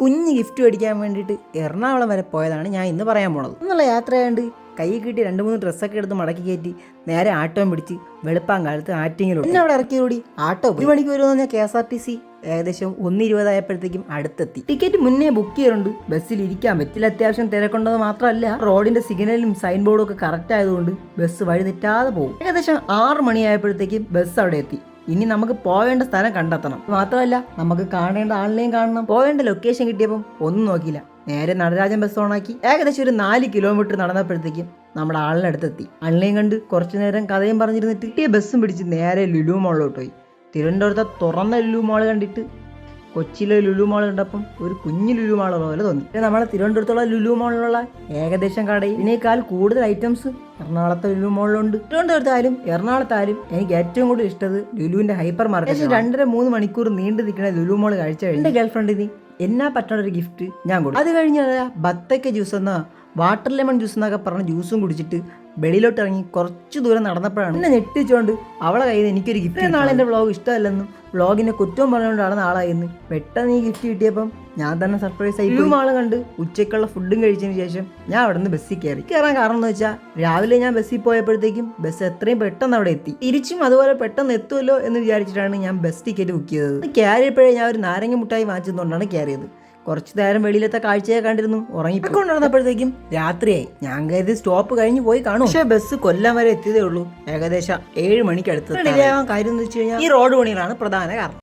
കുഞ്ഞ് ഗിഫ്റ്റ് മേടിക്കാൻ വേണ്ടിയിട്ട് എറണാകുളം വരെ പോയതാണ് ഞാൻ ഇന്ന് പറയാൻ പോണത്. എന്നുള്ള യാത്രയായതുകൊണ്ട് കൈ കിട്ടി 2-3 ഡ്രസ്സൊക്കെ എടുത്ത് മടക്കി കയറ്റി നേരെ ആട്ടോയും പിടിച്ച് വെളുപ്പാങ്കാലത്ത് ആറ്റിങ്ങിലൂടെ പിന്നെ അവിടെ ഇറക്കിയോടി ആട്ടോ 1 മണിക്ക് വരുമെന്ന് ഞാൻ KSRTC ഏകദേശം 1:20 ആയപ്പോഴത്തേക്കും അടുത്തെത്തി. ടിക്കറ്റ് മുന്നേ ബുക്ക് ചെയ്തിട്ടുണ്ട്. ബസ്സിൽ ഇരിക്കാൻ പറ്റില്ല, അത്യാവശ്യം തിരക്കുണ്ടെന്ന് മാത്രമല്ല റോഡിന്റെ സിഗ്നലും സൈൻ ബോർഡും ഒക്കെ കറക്റ്റ് ആയതുകൊണ്ട് ബസ് വഴി തെറ്റാതെ പോകും. ഏകദേശം 6 മണിയായപ്പോഴത്തേക്കും ബസ് അവിടെ എത്തി. ഇനി നമുക്ക് പോവേണ്ട സ്ഥലം കണ്ടെത്തണം. മാത്രമല്ല നമുക്ക് കാണേണ്ട ആളിനെയും കാണണം. പോവേണ്ട ലൊക്കേഷൻ കിട്ടിയപ്പം ഒന്നും നോക്കിയില്ല, നേരെ നടരാജൻ ബസ് ഓണാക്കി. ഏകദേശം ഒരു 4 കിലോമീറ്റർ നടന്നപ്പോഴത്തേക്കും നമ്മുടെ ആളിനടുത്തെത്തി. ആളിനെയും കണ്ട് കുറച്ചു നേരം കഥയും പറഞ്ഞിരുന്നിട്ട് കിട്ടിയ ബസ്സും പിടിച്ച് നേരെ ലുലു മോളിലോട്ട് പോയി. തിരുവനന്തപുരത്തെ തുറന്ന ലുലു മോൾ കണ്ടിട്ട് കൊച്ചിയിലെ ലുലു മോൾ കണ്ടപ്പം ഒരു കുഞ്ഞു ലുലു മോൾ പോലെ തോന്നി. പിന്നെ നമ്മളെ തിരുവനന്തപുരത്തുള്ള ലുലു മോളിലുള്ള ഏകദേശം കടയിൽ ഇതിനേക്കാൾ കൂടുതൽ ഐറ്റംസ് എറണാകുളത്തെ ലുലു മോളിലുണ്ട്. തിരുവനന്തപുരത്തായാലും എറണാകുളത്തായാലും എനിക്ക് ഏറ്റവും കൂടുതൽ ഇഷ്ടത് ലുലുവിന്റെ ഹൈപ്പർ മാർക്കറ്റ്. 2.5-3 മണിക്കൂർ നീണ്ടു നിൽക്കുന്ന ലുലു മോൾ കാഴ്ച കഴിഞ്ഞ് എൻ്റെ ഗേൾഫ്രണ്ടിന് എന്നാ പറ്റുന്ന ഒരു ഗിഫ്റ്റ് ഞാൻ കൊടുത്തു. അത് കഴിഞ്ഞ ബത്തക്ക ജ്യൂസ് എന്ന വാട്ടർ ലെമൺ ജ്യൂസ് എന്നൊക്കെ പറഞ്ഞ ജ്യൂസും കുടിച്ചിട്ട് വെളിയിലോട്ട് ഇറങ്ങി കുറച്ച് ദൂരം നടന്നപ്പോഴാണ് എന്നെ ഞെട്ടിച്ചുകൊണ്ട് അവളെ കയ്യിൽ നിന്ന് എനിക്കൊരു ഗിഫ്റ്റ്. നാളെ എൻ്റെ വ്ളോഗ് ഇഷ്ടമല്ലെന്നും വ്ളോഗിനെ കുറ്റവും പറഞ്ഞുകൊണ്ടാണ് നാളായിരുന്നു. പെട്ടെന്ന് ഈ ഗിഫ്റ്റ് കിട്ടിയപ്പം ഞാൻ തന്നെ സർപ്രൈസ് ആയി. ആളെ കണ്ട് ഉച്ചയ്ക്കുള്ള ഫുഡും കഴിച്ചതിന് ശേഷം ഞാൻ അവിടെ നിന്ന് ബസ്സിൽ കയറാൻ കാരണം എന്ന് വെച്ചാൽ രാവിലെ ഞാൻ ബസ്സിൽ പോയപ്പോഴത്തേക്കും ബസ് എത്രയും പെട്ടെന്ന് അവിടെ എത്തി. തിരിച്ചും അതുപോലെ പെട്ടെന്ന് എത്തുമല്ലോ എന്ന് വിചാരിച്ചിട്ടാണ് ഞാൻ ബസ് ടിക്കറ്റ് ബുക്ക് ചെയ്തത്. കയറിയപ്പോഴേ ഞാൻ ഒരു നാരങ്ങ മുട്ടായി വാങ്ങിച്ചതുകൊണ്ടാണ് കയറിയത്. കുറച്ചു നേരം വെളിയിലത്തെ കാഴ്ചയെ കണ്ടിരുന്നു, ഉറങ്ങിക്കൊണ്ടിരുന്നപ്പോഴത്തേക്കും രാത്രിയായി. ഞാൻ കരുതി സ്റ്റോപ്പ് കഴിഞ്ഞ് പോയി കാണും. പക്ഷേ ബസ് കൊല്ലം വരെ എത്തിയതേ ഉള്ളൂ. ഏകദേശം 7 മണിക്ക് അടുത്ത്. കാര്യം എന്ന് വെച്ച് കഴിഞ്ഞാൽ ഈ റോഡ് പണികളാണ് പ്രധാന കാരണം.